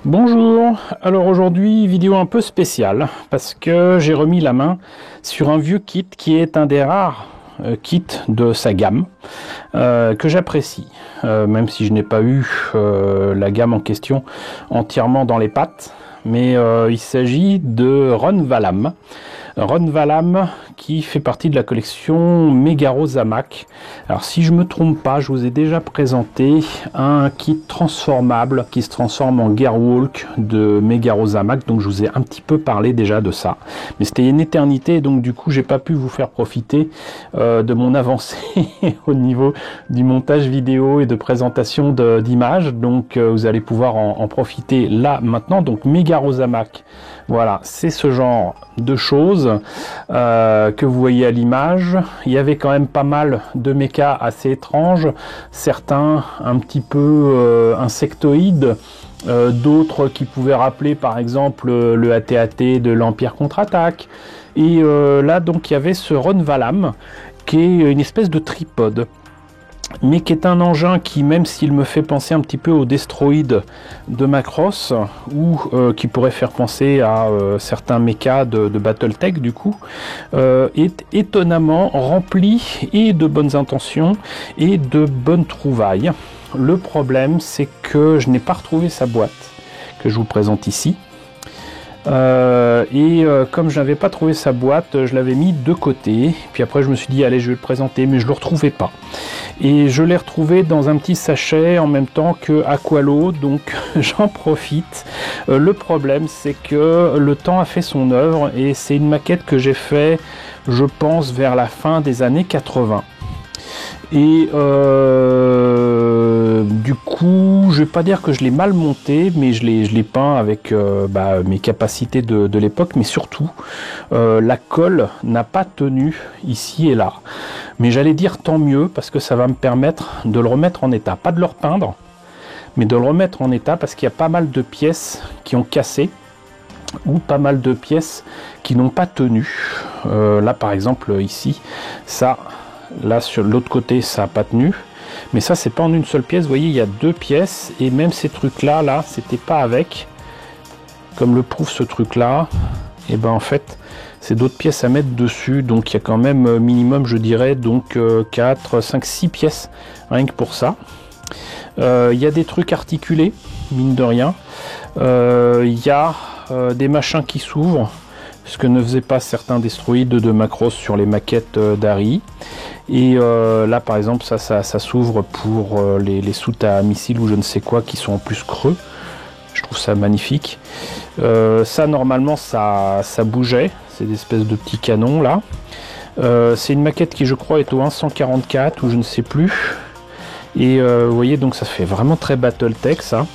Bonjour, alors aujourd'hui vidéo un peu spéciale parce que j'ai remis la main sur un vieux kit qui est un des rares kits de sa gamme que j'apprécie, même si je n'ai pas eu la gamme en question entièrement dans les pattes, mais il s'agit de Ron Valam. Ron Valam qui fait partie de la collection Megaro Zamak. Alors si je me trompe pas, je vous ai déjà présenté un kit transformable qui se transforme en Gearwalk de Megaro Zamak, donc je vous ai un petit peu parlé déjà de ça, mais c'était une éternité, donc du coup j'ai pas pu vous faire profiter de mon avancée au niveau du montage vidéo et de présentation d'images, donc vous allez pouvoir en profiter là maintenant. Donc Megaro Zamak, voilà, c'est ce genre de choses que vous voyez à l'image. Il y avait quand même pas mal de mechas assez étranges, certains un petit peu insectoïdes, d'autres qui pouvaient rappeler par exemple le AT-AT de l'Empire contre-attaque. Et là donc il y avait ce Ron Valam qui est une espèce de tripode, mais qui est un engin qui, même s'il me fait penser un petit peu au Destroid de Macross, ou qui pourrait faire penser à certains mechas de Battletech du coup, est étonnamment rempli et de bonnes intentions et de bonnes trouvailles. Le problème, c'est que je n'ai pas retrouvé sa boîte que je vous présente ici. Comme je n'avais pas trouvé sa boîte, je l'avais mis de côté, puis après je me suis dit allez, je vais le présenter, mais je le retrouvais pas, et je l'ai retrouvé dans un petit sachet en même temps que Aqualo, donc j'en profite. Le problème, c'est que le temps a fait son œuvre, et c'est une maquette que j'ai fait, je pense, vers la fin des années 80. Et du coup, je vais pas dire que je l'ai mal monté, mais je l'ai peint avec mes capacités de l'époque, mais surtout la colle n'a pas tenu ici et là. Mais j'allais dire tant mieux, parce que ça va me permettre de le remettre en état, pas de le repeindre, mais de le remettre en état, parce qu'il y a pas mal de pièces qui ont cassé, ou pas mal de pièces qui n'ont pas tenu. Là par exemple ici, ça... Là sur l'autre côté ça n'a pas tenu, mais ça c'est pas en une seule pièce, vous voyez il y a deux pièces, et même ces trucs là c'était pas avec, comme le prouve ce truc là, et ben en fait c'est d'autres pièces à mettre dessus, donc il y a quand même minimum, je dirais, donc 4, 5, 6 pièces rien que pour ça. Il y a des trucs articulés, mine de rien, il y a des machins qui s'ouvrent, ce que ne faisaient pas certains destroïdes de Macross sur les maquettes d'Ari. Et là par exemple ça s'ouvre pour les soutes à missiles ou je ne sais quoi qui sont en plus creux. Je trouve ça magnifique. Ça normalement ça bougeait, c'est des espèces de petits canons là. C'est une maquette qui je crois est au 144 ou je ne sais plus. Et vous voyez, donc ça fait vraiment très Battletech ça.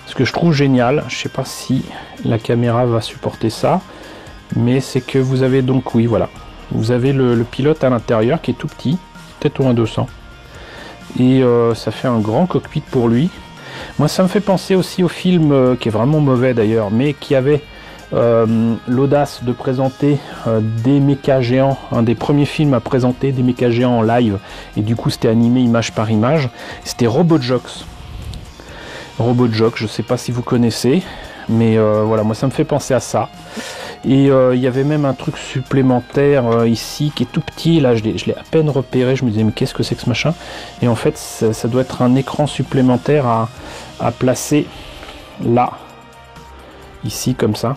Ce que je trouve génial, je sais pas si la caméra va supporter ça, mais c'est que vous avez donc, oui voilà, vous avez le pilote à l'intérieur qui est tout petit, peut-être au 1-200, et ça fait un grand cockpit pour lui. Moi ça me fait penser aussi au film qui est vraiment mauvais d'ailleurs, mais qui avait l'audace de présenter des mechas géants, un des premiers films à présenter des mechas géants en live, et du coup c'était animé image par image, c'était Robojox. Robojox, je sais pas si vous connaissez, mais voilà, moi ça me fait penser à ça. Et il y avait même un truc supplémentaire ici qui est tout petit, là je l'ai à peine repéré, je me disais mais qu'est-ce que c'est que ce machin, et en fait ça doit être un écran supplémentaire à placer là, ici comme ça,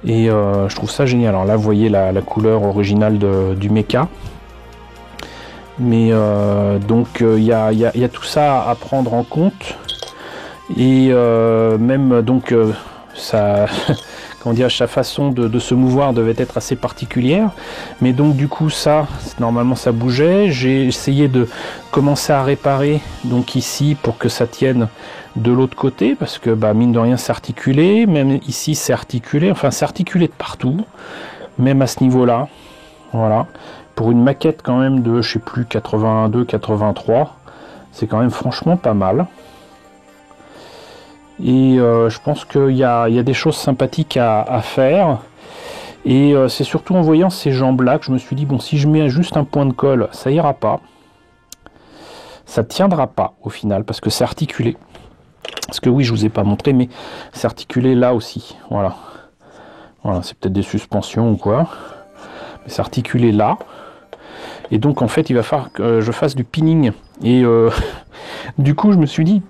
et je trouve ça génial. Alors là vous voyez la couleur originale du mecha, mais donc il y a tout ça à prendre en compte, et même donc ça, comment dire, sa façon de se mouvoir devait être assez particulière, mais donc du coup ça normalement ça bougeait. J'ai essayé de commencer à réparer donc ici pour que ça tienne de l'autre côté, parce que mine de rien c'est articulé, même ici c'est articulé, enfin c'est articulé de partout, même à ce niveau là, voilà, pour une maquette quand même de je sais plus 82, 83, c'est quand même franchement pas mal. Et je pense qu'il y a des choses sympathiques à faire, et c'est surtout en voyant ces jambes là que je me suis dit bon, si je mets juste un point de colle ça ira pas, ça tiendra pas au final parce que c'est articulé. Parce que oui, je vous ai pas montré, mais c'est articulé là aussi. Voilà. Voilà, c'est peut-être des suspensions ou quoi. Mais c'est articulé là. Et donc en fait, il va falloir que je fasse du pinning. Et du coup, je me suis dit,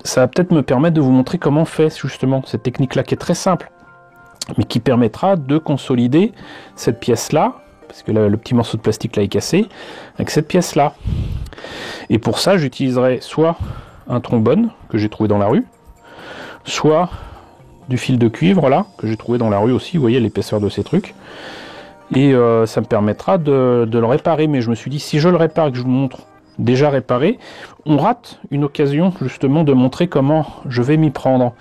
ça va peut-être me permettre de vous montrer comment on fait justement cette technique-là qui est très simple, mais qui permettra de consolider cette pièce-là, parce que le petit morceau de plastique là est cassé, avec cette pièce-là. Et pour ça, j'utiliserai soit un trombone que j'ai trouvé dans la rue, soit du fil de cuivre là, que j'ai trouvé dans la rue aussi, vous voyez l'épaisseur de ces trucs. Et ça me permettra de le réparer. Mais je me suis dit, si je le répare et que je vous montre déjà réparé, on rate une occasion justement de montrer comment je vais m'y prendre.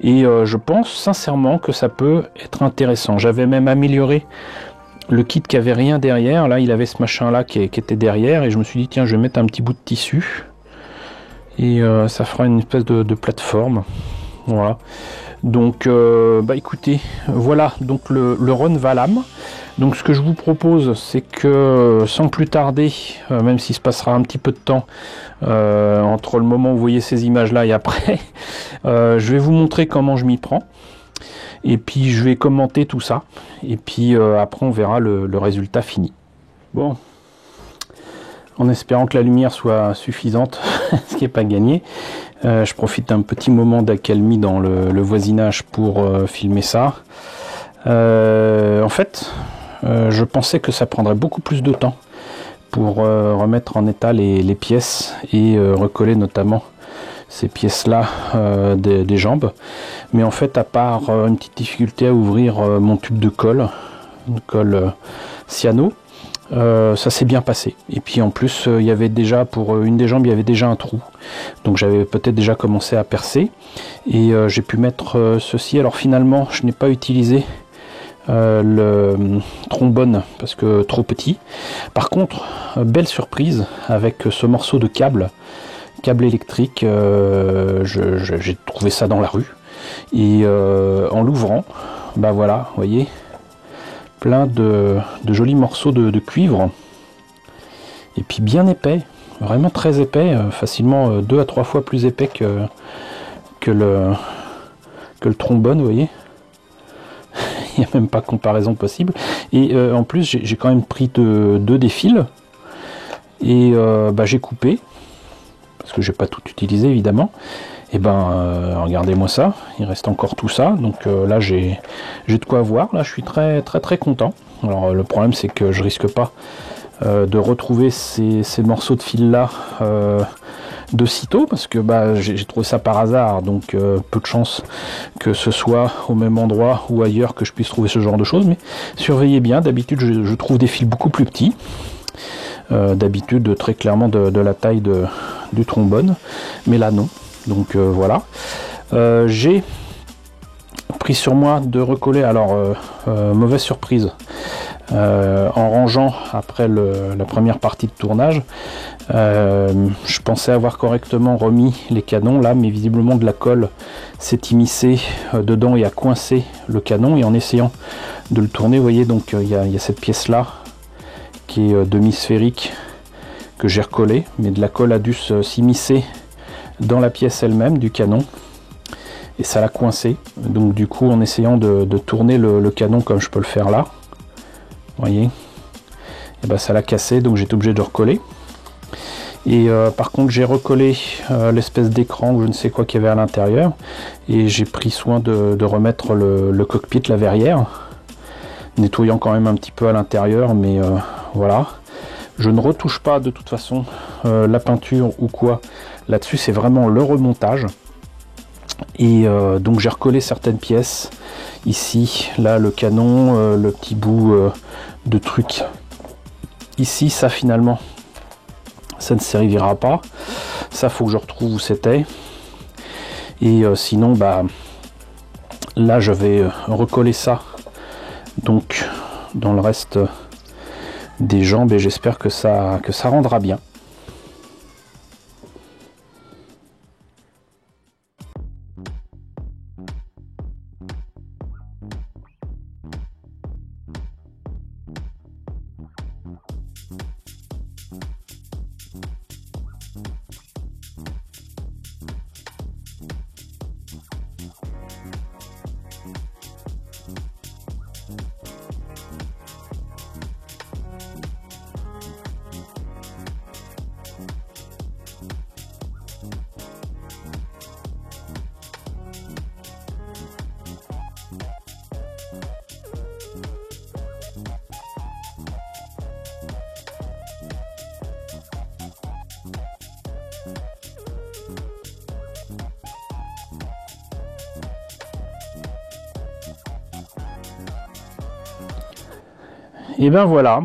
Et je pense sincèrement que ça peut être intéressant. J'avais même amélioré le kit qui avait rien derrière. Là, il avait ce machin là qui était derrière. Et je me suis dit, tiens, je vais mettre un petit bout de tissu. Et ça fera une espèce de plateforme. Voilà. Donc, bah écoutez, voilà donc le Run Valhalla. Donc ce que je vous propose, c'est que sans plus tarder, même s'il se passera un petit peu de temps entre le moment où vous voyez ces images-là et après, je vais vous montrer comment je m'y prends. Et puis je vais commenter tout ça. Et puis après on verra le résultat fini. Bon, en espérant que la lumière soit suffisante, ce qui n'est pas gagné. Je profite d'un petit moment d'accalmie dans le voisinage pour filmer ça. En fait, je pensais que ça prendrait beaucoup plus de temps pour remettre en état les pièces et recoller notamment ces pièces-là des jambes. Mais en fait, à part une petite difficulté à ouvrir mon tube de colle, une colle cyano, ça s'est bien passé. Et puis en plus, il y avait déjà, pour une des jambes, il y avait déjà un trou. Donc j'avais peut-être déjà commencé à percer. Et j'ai pu mettre ceci. Alors finalement, je n'ai pas utilisé le trombone parce que trop petit. Par contre, belle surprise avec ce morceau de câble électrique. J'ai trouvé ça dans la rue. Et en l'ouvrant, bah voilà, vous voyez, plein de jolis morceaux de cuivre et puis bien épais, vraiment très épais, facilement 2 à 3 fois plus épais que le trombone, vous voyez. Il n'y a même pas comparaison possible. Et en plus j'ai quand même pris deux des fils et bah, j'ai coupé parce que j'ai pas tout utilisé évidemment. Et ben regardez-moi ça, il reste encore tout ça, donc là j'ai de quoi voir, là je suis très content. Alors le problème c'est que je risque pas de retrouver ces morceaux de fil là de sitôt, parce que bah, j'ai trouvé ça par hasard, donc peu de chance que ce soit au même endroit ou ailleurs que je puisse trouver ce genre de choses, mais surveillez bien, d'habitude je trouve des fils beaucoup plus petits, d'habitude très clairement de la taille du trombone, mais là non. Donc voilà, j'ai pris sur moi de recoller, alors mauvaise surprise, en rangeant après la première partie de tournage, je pensais avoir correctement remis les canons là, mais visiblement de la colle s'est immiscée dedans et a coincé le canon, et en essayant de le tourner, vous voyez, donc il y a cette pièce là qui est demi-sphérique que j'ai recollée, mais de la colle a dû s'immiscer dans la pièce elle-même du canon et ça l'a coincé. Donc du coup, en essayant de tourner le canon comme je peux le faire là, vous voyez, et ben ça l'a cassé, donc j'étais obligé de recoller. Et par contre j'ai recollé l'espèce d'écran ou je ne sais quoi qu'il y avait à l'intérieur, et j'ai pris soin de remettre le cockpit, la verrière, nettoyant quand même un petit peu à l'intérieur, mais voilà. Je ne retouche pas de toute façon la peinture ou quoi là-dessus, c'est vraiment le remontage. Et donc j'ai recollé certaines pièces ici, là le canon, le petit bout de truc ici, ça finalement ça ne servira pas, ça faut que je retrouve où c'était. Et sinon bah là je vais recoller ça donc dans le reste des jambes, et j'espère que ça rendra bien. Et ben voilà.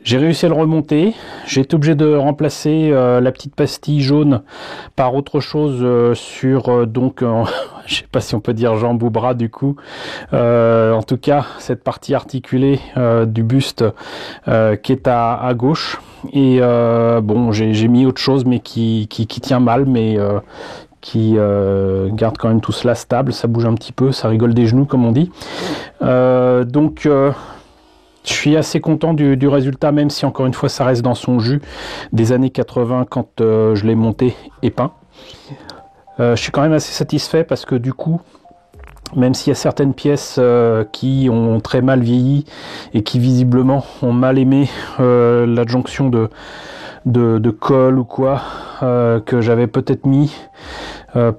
J'ai réussi à le remonter. J'ai été obligé de remplacer la petite pastille jaune par autre chose sur donc je sais pas si on peut dire jambe ou bras du coup. En tout cas cette partie articulée du buste qui est à gauche. Et bon j'ai mis autre chose mais qui tient mal mais qui garde quand même tout cela stable. Ça bouge un petit peu, ça rigole des genoux comme on dit. Donc je suis assez content du résultat, même si encore une fois ça reste dans son jus des années 80 quand je l'ai monté et peint. Je suis quand même assez satisfait parce que du coup, même s'il y a certaines pièces qui ont très mal vieilli et qui visiblement ont mal aimé l'adjonction de colle ou quoi que j'avais peut-être mis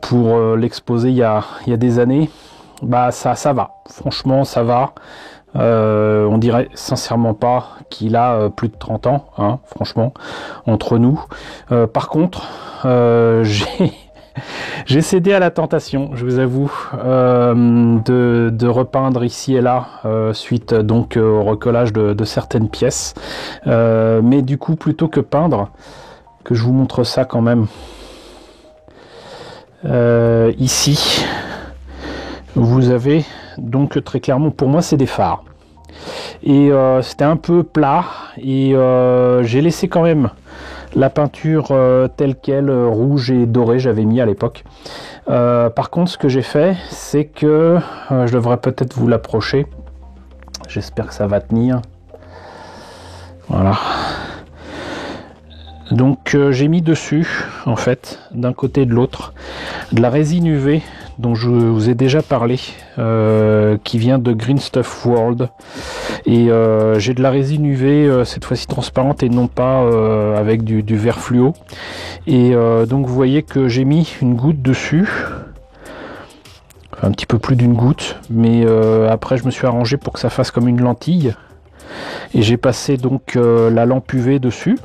pour l'exposer il y a des années, bah ça va, franchement ça va. On dirait sincèrement pas qu'il a plus de 30 ans, hein, franchement, entre nous. Par contre, j'ai cédé à la tentation, je vous avoue, de repeindre ici et là, suite donc au recollage de certaines pièces. Mais du coup, plutôt que peindre, que je vous montre ça quand même, ici, vous avez donc très clairement, pour moi c'est des phares. Et c'était un peu plat et j'ai laissé quand même la peinture telle quelle, rouge et dorée, j'avais mis à l'époque. Par contre ce que j'ai fait c'est que je devrais peut-être vous l'approcher, j'espère que ça va tenir, voilà. Donc j'ai mis dessus en fait d'un côté et de l'autre de la résine UV dont je vous ai déjà parlé, qui vient de Green Stuff World, et j'ai de la résine UV cette fois-ci transparente et non pas avec du vert fluo, et donc vous voyez que j'ai mis une goutte dessus, enfin, un petit peu plus d'une goutte, mais après je me suis arrangé pour que ça fasse comme une lentille et j'ai passé donc la lampe UV dessus.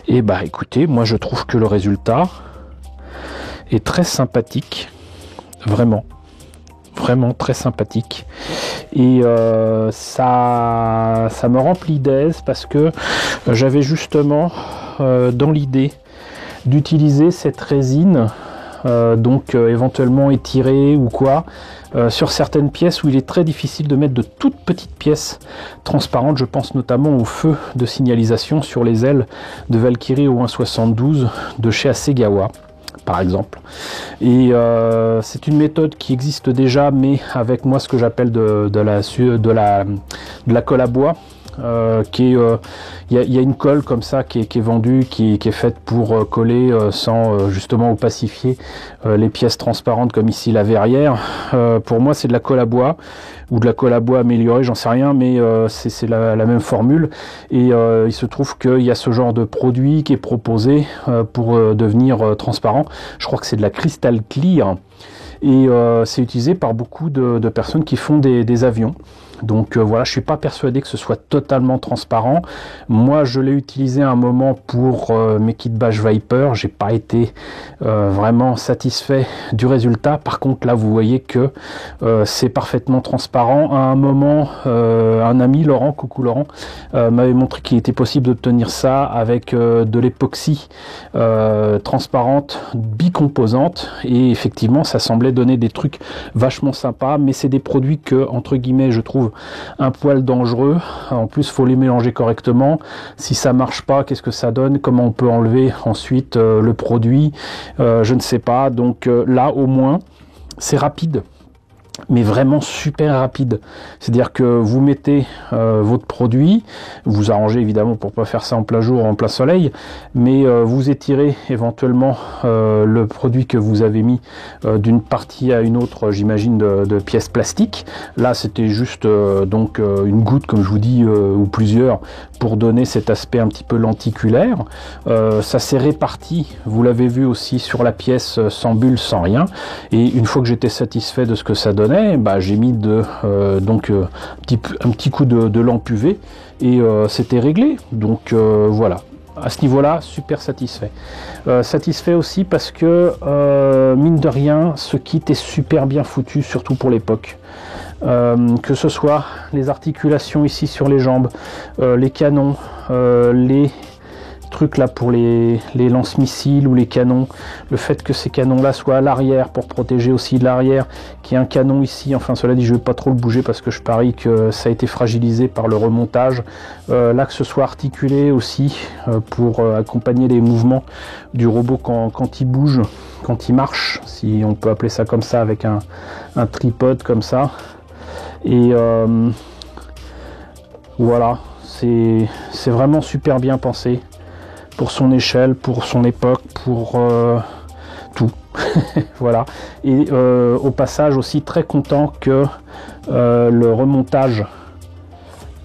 Et bah écoutez, moi je trouve que le résultat est très sympathique, vraiment très sympathique, et ça me remplit d'aise parce que j'avais justement dans l'idée d'utiliser cette résine donc éventuellement étirée ou quoi sur certaines pièces où il est très difficile de mettre de toutes petites pièces transparentes. Je pense notamment au feu de signalisation sur les ailes de Valkyrie au 1.72 de chez Hasegawa par exemple, et c'est une méthode qui existe déjà mais avec moi ce que j'appelle de la colle à bois. Il y a une colle comme ça qui est vendue, qui est faite pour coller sans justement opacifier les pièces transparentes comme ici la verrière. Pour moi c'est de la colle à bois ou de la colle à bois améliorée, j'en sais rien, mais c'est la même formule, et il se trouve qu'il y a ce genre de produit qui est proposé pour devenir transparent. Je crois que c'est de la Crystal Clear, et c'est utilisé par beaucoup de personnes qui font des avions. Donc voilà, je suis pas persuadé que ce soit totalement transparent. Moi je l'ai utilisé à un moment pour mes kits Bash Viper, j'ai pas été vraiment satisfait du résultat. Par contre là vous voyez que c'est parfaitement transparent. À un moment un ami, Laurent, coucou Laurent, m'avait montré qu'il était possible d'obtenir ça avec de l'époxy transparente bicomposante, et effectivement ça semblait donner des trucs vachement sympas, mais c'est des produits que entre guillemets je trouve un poil dangereux. En plus faut les mélanger correctement. Si ça marche pas, qu'est-ce que ça donne? Comment on peut enlever ensuite le produit? Je ne sais pas. Donc là au moins c'est rapide, mais vraiment super rapide. C'est-à-dire que vous mettez votre produit, vous arrangez évidemment pour pas faire ça en plein jour, en plein soleil, mais vous étirez éventuellement le produit que vous avez mis d'une partie à une autre, j'imagine de pièces plastiques. Là c'était juste donc une goutte comme je vous dis, ou plusieurs, pour donner cet aspect un petit peu lenticulaire. Ça s'est réparti, vous l'avez vu aussi sur la pièce, sans bulle, sans rien, et une fois que j'étais satisfait de ce que ça donnait, bah, j'ai mis donc un petit coup de lampe UV, et c'était réglé. Donc voilà, à ce niveau là super satisfait. Satisfait aussi parce que mine de rien ce kit est super bien foutu, surtout pour l'époque. que ce soit les articulations ici sur les jambes, les canons, les trucs là pour les lance-missiles ou les canons, le fait que ces canons là soient à l'arrière pour protéger aussi de l'arrière, qu'il y ait un canon ici, enfin cela dit je vais pas trop le bouger parce que je parie que ça a été fragilisé par le remontage, là que ce soit articulé aussi pour accompagner les mouvements du robot quand il bouge, quand il marche, si on peut appeler ça comme ça, avec un tripode comme ça. Et voilà, c'est vraiment super bien pensé pour son échelle, pour son époque, pour tout. Voilà. Et au passage aussi très content que le remontage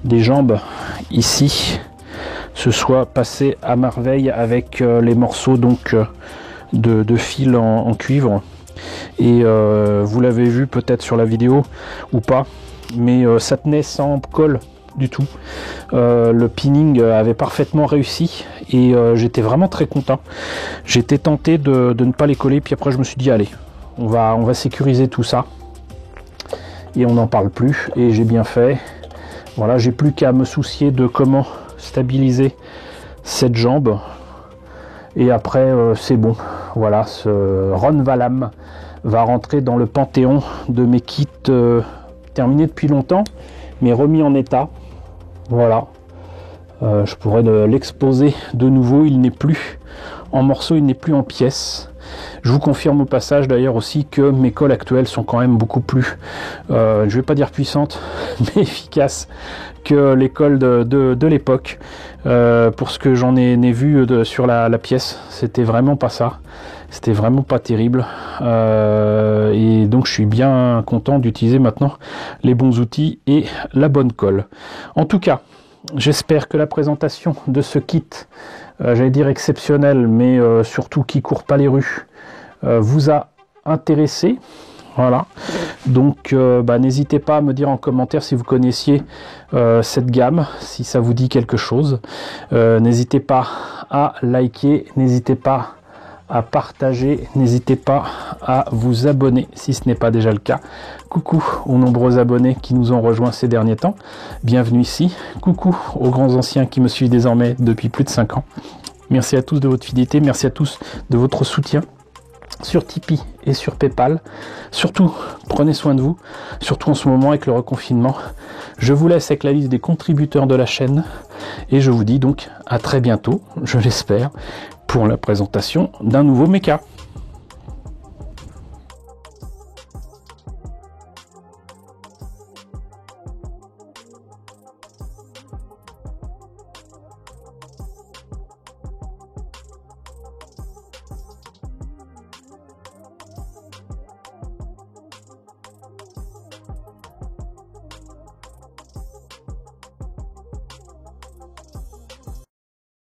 des jambes ici se soit passé à merveille avec les morceaux donc de fil en cuivre. Et vous l'avez vu peut-être sur la vidéo ou pas, mais ça tenait sans colle du tout. Le pinning avait parfaitement réussi et j'étais vraiment très content. J'étais tenté de ne pas les coller, puis après je me suis dit allez, on va sécuriser tout ça et on n'en parle plus, et j'ai bien fait. Voilà, j'ai plus qu'à me soucier de comment stabiliser cette jambe et après c'est bon. Voilà, ce Ron Valam va rentrer dans le panthéon de mes kits terminés depuis longtemps mais remis en état. Voilà, je pourrais l'exposer de nouveau. Il n'est plus en morceaux, il n'est plus en pièces. Je vous confirme au passage d'ailleurs aussi que mes colles actuelles sont quand même beaucoup plus, je vais pas dire puissantes, mais efficaces que les colles de l'époque. Pour ce que j'en ai vu sur la pièce, c'était vraiment pas ça. C'était vraiment pas terrible. Et donc je suis bien content d'utiliser maintenant les bons outils et la bonne colle. En tout cas, j'espère que la présentation de ce kit, j'allais dire exceptionnel, mais surtout qui court pas les rues, vous a intéressé. Voilà, donc n'hésitez pas à me dire en commentaire si vous connaissiez cette gamme, si ça vous dit quelque chose. N'hésitez pas à liker, n'hésitez pas à partager, n'hésitez pas à vous abonner si ce n'est pas déjà le cas. Coucou aux nombreux abonnés qui nous ont rejoints ces derniers temps, bienvenue ici. Coucou aux grands anciens qui me suivent désormais depuis plus de 5 ans. Merci à tous de votre fidélité, merci à tous de votre soutien sur Tipeee et sur Paypal. Surtout, prenez soin de vous, surtout en ce moment avec le reconfinement. Je vous laisse avec la liste des contributeurs de la chaîne et je vous dis donc à très bientôt, je l'espère, pour la présentation d'un nouveau mecha.